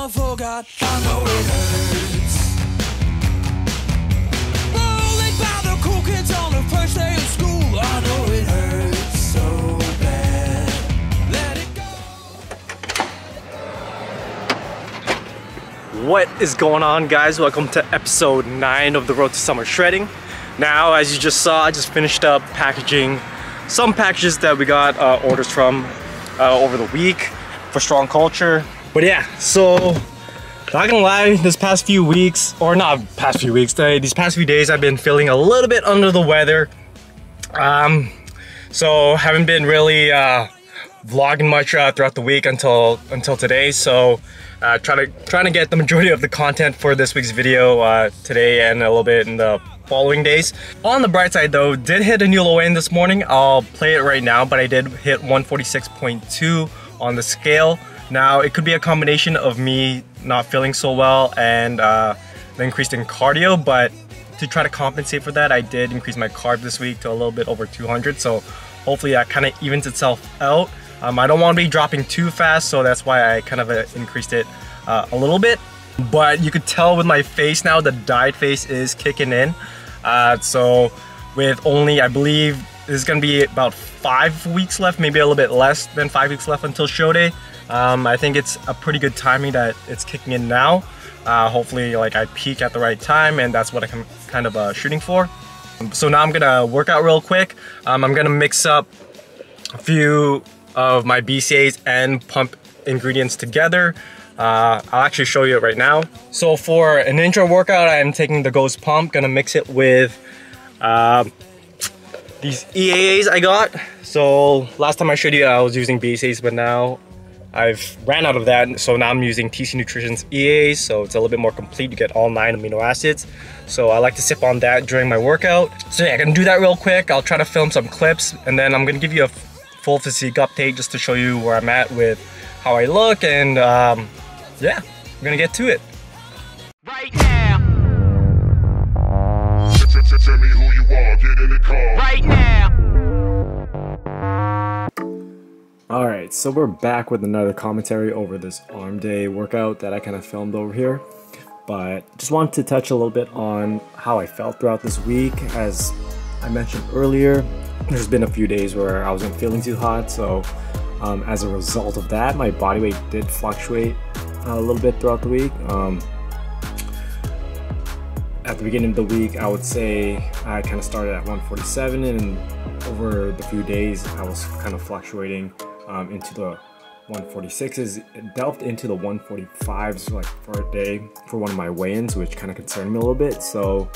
I forgot. I know it hurts. Rolling by the cool kids on the first day of school. I know it hurts so bad. Let it go. What is going on, guys? Welcome to episode 9 of the Road to Summer Shredding. Now, as you just saw, I just finished up packaging some packages that we got orders from over the week for Strong Culture. But yeah, so not gonna lie, this past few weeks, or not past few weeks, these past few days I've been feeling a little bit under the weather. So haven't been really vlogging much throughout the week until today. So trying to get the majority of the content for this week's video today and a little bit in the following days. On the bright side though, did hit a new low end this morning. I'll play it right now, but I did hit 146.2 on the scale. Now it could be a combination of me not feeling so well and the increase in cardio, but to try to compensate for that, I did increase my carb this week to a little bit over 200. So hopefully that kind of evens itself out. I don't want to be dropping too fast, so that's why I kind of increased it a little bit. But you could tell with my face now, the diet face is kicking in. So with only, I believe this is going to be about 5 weeks left, maybe a little bit less than 5 weeks left until show day. I think it's a pretty good timing that it's kicking in now. Hopefully like I peak at the right time, and that's what I'm kind of shooting for. So now I'm gonna work out real quick. I'm gonna mix up a few of my BCAAs and pump ingredients together. I'll actually show you it right now. So for an intro workout, I'm taking the Ghost Pump, gonna mix it with these EAAs I got. So last time I showed you I was using BCAAs, but now I've ran out of that, so now I'm using TC Nutrition's EAAs, so it's a little bit more complete. You get all 9 amino acids. So I like to sip on that during my workout. So yeah, I'm gonna do that real quick. I'll try to film some clips, and then I'm gonna give you a full physique update just to show you where I'm at with how I look, and yeah, we're gonna get to it. Right now. Tell me who you are, get in the car. Right now. Alright, so we're back with another commentary over this arm day workout that I kind of filmed over here. But just wanted to touch a little bit on how I felt throughout this week. As I mentioned earlier, there's been a few days where I wasn't feeling too hot, so as a result of that, my body weight did fluctuate a little bit throughout the week. At the beginning of the week, I would say I kind of started at 147, and over the few days I was kind of fluctuating into the 146s. It delved into the 145s like for a day for one of my weigh-ins, which kind of concerned me a little bit. So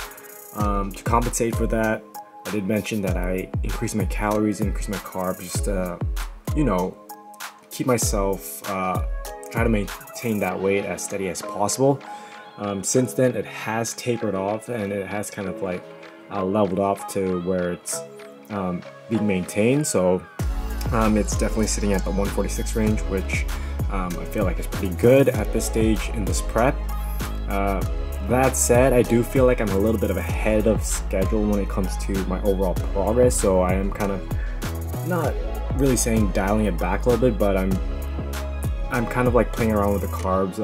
to compensate for that, I did mention that I increased my calories, increased my carbs, just to, you know, keep myself, try to maintain that weight as steady as possible. Since then, it has tapered off, and it has kind of like leveled off to where it's being maintained. So it's definitely sitting at the 146 range, which I feel like is pretty good at this stage in this prep. That said, I do feel like I'm a little bit of ahead of schedule when it comes to my overall progress, so I am kind of not really saying dialing it back a little bit, but I'm kind of like playing around with the carbs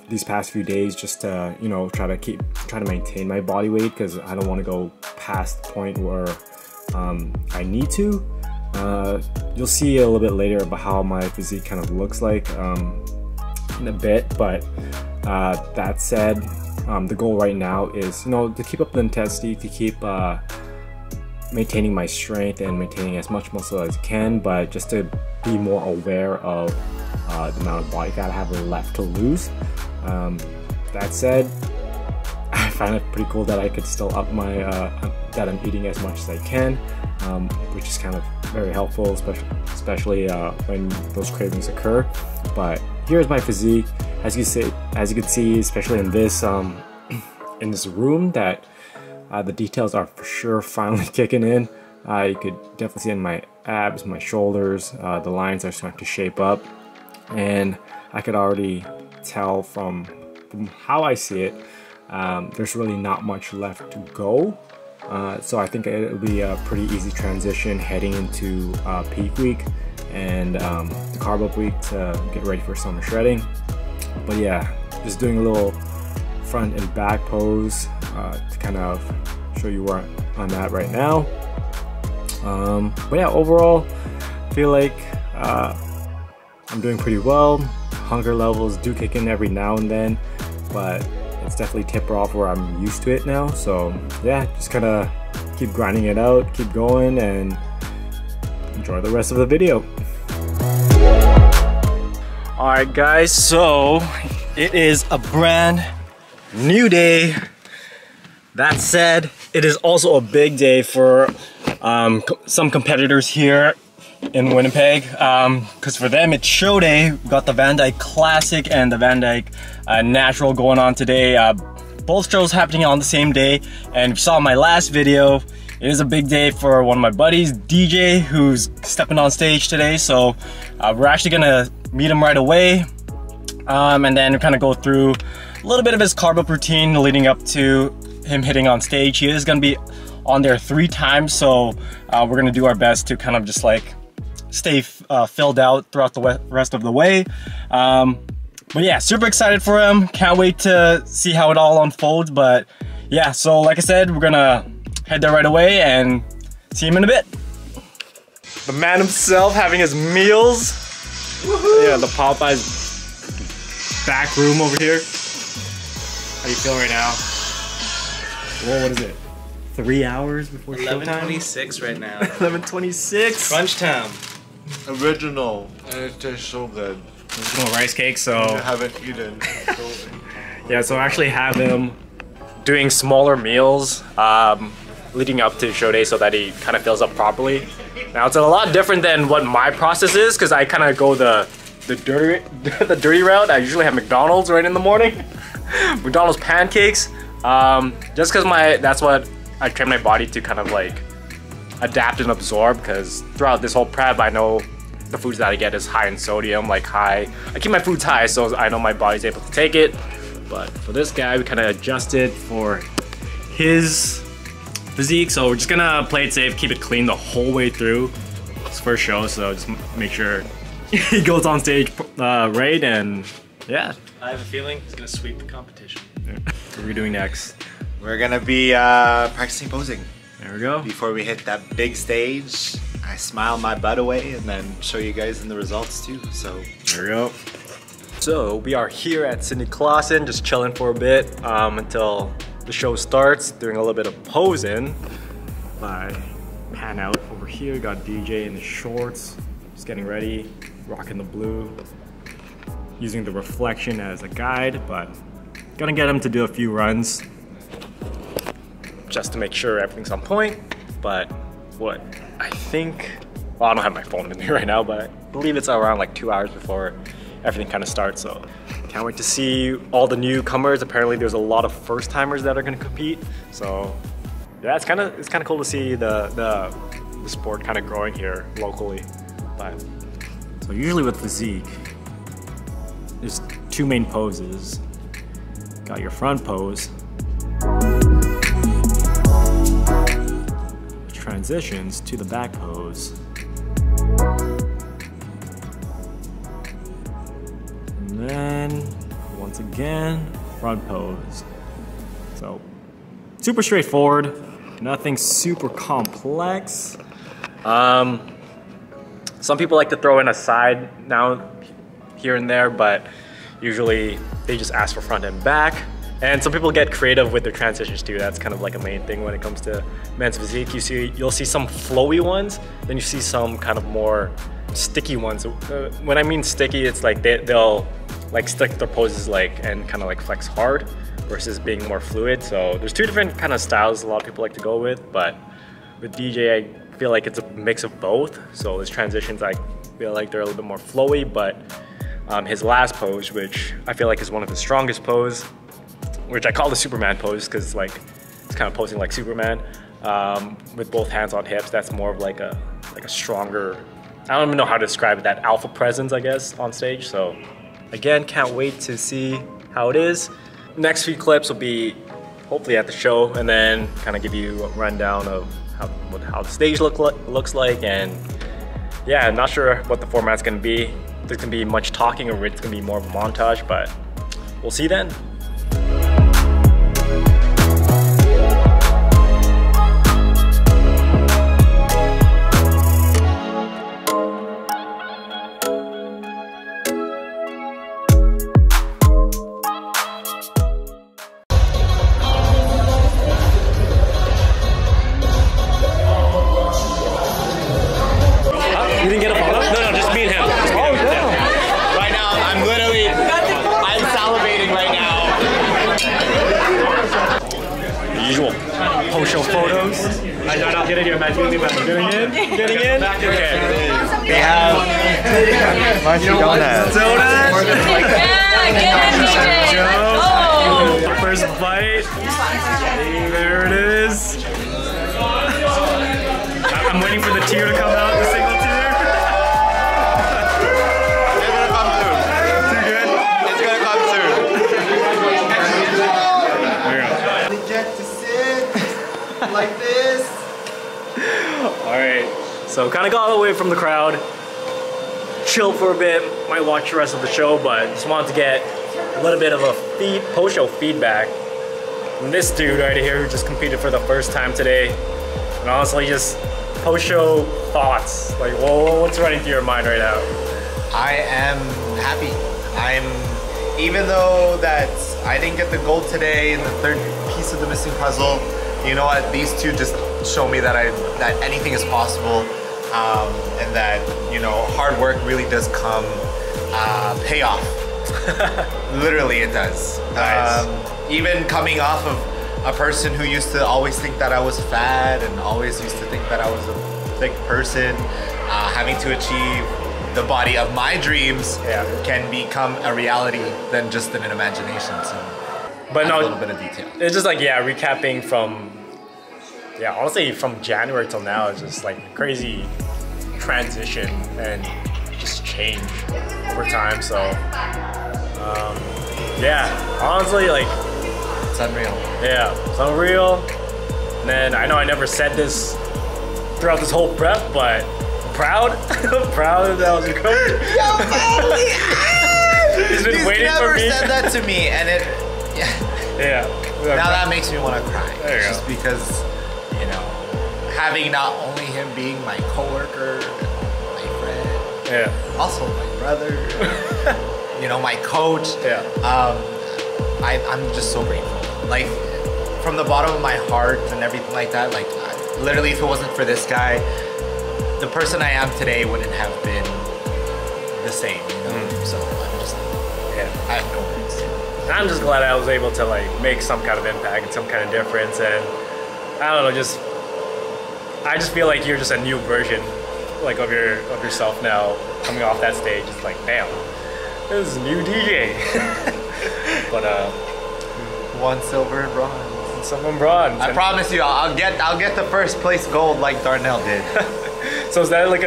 these past few days, just to, you know, try to maintain my body weight, because I don't want to go past the point where I need to. You'll see a little bit later about how my physique kind of looks like in a bit, but that said, the goal right now is, you know, to keep up the intensity, to keep maintaining my strength and maintaining as much muscle as I can, but just to be more aware of the amount of body fat I have left to lose. That said, I find it pretty cool that I could still up my that I'm eating as much as I can, which is kind of very helpful, especially when those cravings occur. But here's my physique. As you can see, especially in this room, that the details are for sure finally kicking in. You could definitely see in my abs, my shoulders, the lines are starting to shape up, and I could already tell from how I see it, there's really not much left to go. So I think it'll be a pretty easy transition heading into peak week, and the carb up week to get ready for summer shredding. But yeah, just doing a little front and back pose to kind of show you where I'm at right now. But yeah, overall, I feel like I'm doing pretty well. Hunger levels do kick in every now and then, but it's definitely taper off where I'm used to it now. So yeah, just kind of keep grinding it out, keep going, and enjoy the rest of the video. Alright guys, so it is a brand new day. That said, it is also a big day for some competitors here in Winnipeg, because for them it's show day. We got the Van Dyke Classic and the Van Dyke Natural going on today. Both shows happening on the same day, and if you saw my last video, it is a big day for one of my buddies, DJ, who's stepping on stage today. So we're actually gonna meet him right away, and then kind of go through a little bit of his carb up routine leading up to him hitting on stage. He is gonna be on there 3 times, so we're gonna do our best to kind of just like stay filled out throughout the rest of the way. But yeah, super excited for him. Can't wait to see how it all unfolds. But yeah, so like I said, we're gonna head there right away and see him in a bit. The man himself having his meals. Woohoo! Yeah, the Popeyes back room over here. How do you feel right now? Whoa, what is it? 3 hours before showtime? 11:26 right now. 11:26. Crunch time. Original, and it tastes so good. Original rice cake, so I haven't eaten. yeah, so I actually have him doing smaller meals leading up to show day so that he kind of fills up properly. Now it's a lot different than what my process is, because I kind of go the dirty route. I usually have McDonald's right in the morning. McDonald's pancakes, just because that's what I train my body to kind of like adapt and absorb, because throughout this whole prep I know the foods that I get is high in sodium, I keep my foods high so I know my body's able to take it. But for this guy, we kind of adjusted for his physique, so we're just gonna play it safe, keep it clean the whole way through. It's first show, so just make sure he goes on stage right, and yeah. I have a feeling he's gonna sweep the competition. What are we doing next? We're gonna be practicing posing. There we go. Before we hit that big stage, I smile my butt away and then show you guys in the results too, so. There we go. So we are here at Sidney Clausen, just chilling for a bit until the show starts, doing a little bit of posing. If I pan out over here, got DJ in the shorts, just getting ready, rocking the blue, using the reflection as a guide, but gonna get him to do a few runs just to make sure everything's on point. But what I think, well, I don't have my phone with me right now, but I believe it's around like 2 hours before everything kind of starts, so can't wait to see all the newcomers. Apparently there's a lot of first timers that are going to compete, so yeah, it's kind of cool to see the sport kind of growing here locally. But so usually with physique, there's 2 main poses. Got your front pose, which transitions to the back pose. And then, once again, front pose. So, super straightforward, nothing super complex. Some people like to throw in a side now, here and there, but usually they just ask for front and back. And some people get creative with their transitions too. That's kind of like a main thing when it comes to men's physique. You'll see some flowy ones, then you see some kind of more sticky ones. When I mean sticky, it's like they'll like stick their poses and kind of like flex hard versus being more fluid. So there's 2 different kind of styles a lot of people like to go with, but with DJ I feel like it's a mix of both. So his transitions I feel like they're a little bit more flowy, but his last pose, which I feel like is one of his strongest pose, which I call the Superman pose because like it's kind of posing like Superman with both hands on hips. That's more of like a stronger, I don't even know how to describe it, that alpha presence I guess on stage. So again, can't wait to see how it is. Next few clips will be hopefully at the show, and then kind of give you a rundown of how the stage looks like, and yeah, not sure what the format's gonna be. If there's gonna be much talking or it's gonna be more of a montage, but we'll see then. You didn't get a photo? No, just me and him. Right now, I'm salivating right now. Usual post-show photos. I'll get in here, man. Getting in? Getting in? Okay. They have munchy donuts. Donuts? Yeah, get in, DJ. Oh. First bite. There it is. I'm waiting for the tear to come out, the single tear. It's gonna come soon. Too good? It's gonna come soon. There you go. We get to sit like this. Alright, so kind of got away from the crowd. Chilled for a bit. Might watch the rest of the show, but just wanted to get a little bit of a post-show feedback from this dude right here who just competed for the first time today. And honestly, just post-show thoughts. Like, whoa, what's running through your mind right now? I am happy. Even though that I didn't get the gold today in the third piece of the missing puzzle, you know what? These two just show me that that anything is possible, and that, you know, hard work really does come pay off. Literally, it does. Nice. Even coming off of a person who used to always think that I was fat and always used to think that I was a thick person, having to achieve the body of my dreams can become a reality than just an imagination. So, But no, a little bit of detail. it's just like, yeah, recapping from, honestly, from January till now, it's just like crazy transition and just change over time. So, yeah, honestly, like, It's unreal. yeah, it's unreal. And then I know I never said this throughout this whole prep, but proud, proud that I was your coach. He's been waiting for me. He's never said that to me, and it. Yeah. Now that makes me want to cry. There you Just go. because, you know, having not only him being my coworker, my friend, Yeah. also my brother, you know, my coach. Yeah. I'm just so grateful. Like, from the bottom of my heart and everything like that, like, literally, if it wasn't for this guy, the person I am today wouldn't have been the same, you know? So I'm just, I have no words. I'm just glad I was able to like make some kind of impact and some kind of difference, and I don't know, I just feel like you're just a new version, like of yourself now, coming off that stage. It's like, damn, this is a new DJ. But One silver and bronze. someone bronze. I promise you, I'll get the first place gold like Darnell did. So is that like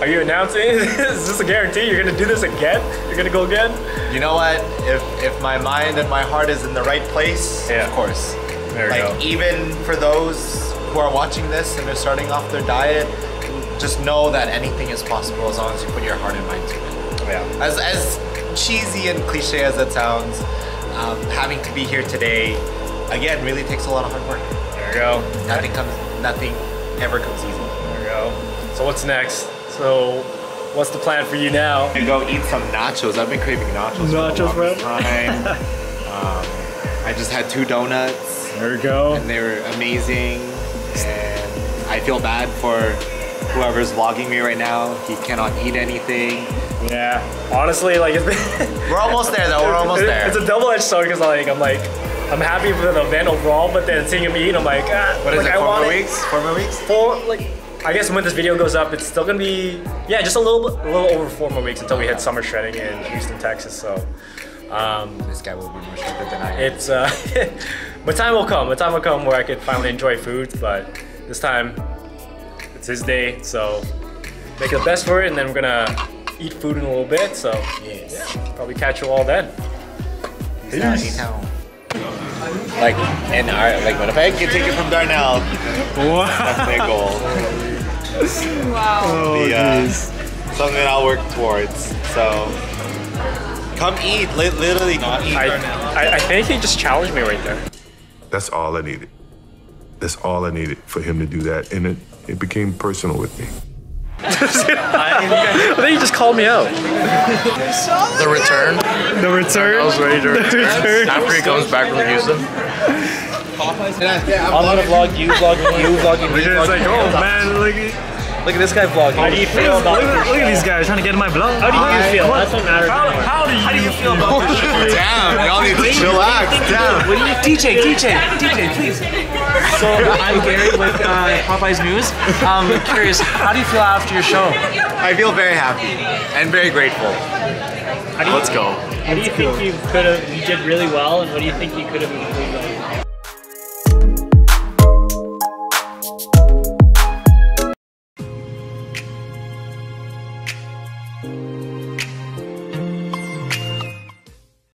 are you announcing? Is this a guarantee? You're gonna do this again? You're gonna go again? You know what? If my mind and my heart is in the right place, of course. There we go. Even for those who are watching this and they're starting off their diet, just know that anything is possible as long as you put your heart and mind to it. Yeah. As cheesy and cliche as that sounds, having to be here today, again, really takes a lot of hard work. There you go. Nothing ever comes easy. There you go. So what's next? So what's the plan for you now? To go eat some nachos. I've been craving nachos Nachos, for the longest bro? time. I just had 2 donuts. There you go. And they were amazing. And I feel bad for whoever's vlogging me right now. He cannot eat anything. Yeah. Honestly, like it's been We're almost there though. We're almost there. It's a double-edged sword because I'm happy for the event overall, but then seeing him eat, I'm like, What is like, it? I 4 want more it. weeks? 4 more weeks? I guess when this video goes up, it's still gonna be, just a little over 4 more weeks until we hit summer shredding in Houston, Texas. So, This guy will be more shredded than I am. it's, but time will come. The time will come where I could finally enjoy food. But this time, it's his day, so make the best for it, and then we're gonna eat food in a little bit. So, probably catch you all then. Peace. Like in our Winnipeg, you take it from Darnell. Wow. That's their goal. Wow. Something I'll work towards. So come eat. Literally come eat. I think he just challenged me right there. That's all I needed. That's all I needed for him to do that. And it became personal with me. I think he just called me out. The return. The return? I was ready to return. After he comes back from Houston. I'm gonna vlog you, vlogging you, vlogging me. It's like, oh man, Look at this guy vlogging. How do you feel about look at these guys trying to get in my blood. How do you feel? That's what matters. How do you feel about this shit? Damn, y'all need to chillax. Damn. What do you DJ, please. So I'm Gary with Popeye's News. I'm curious, how do you feel after your show? I feel very happy and very grateful. Let's go. What do you think you did really well, and what do you think you could have improved on?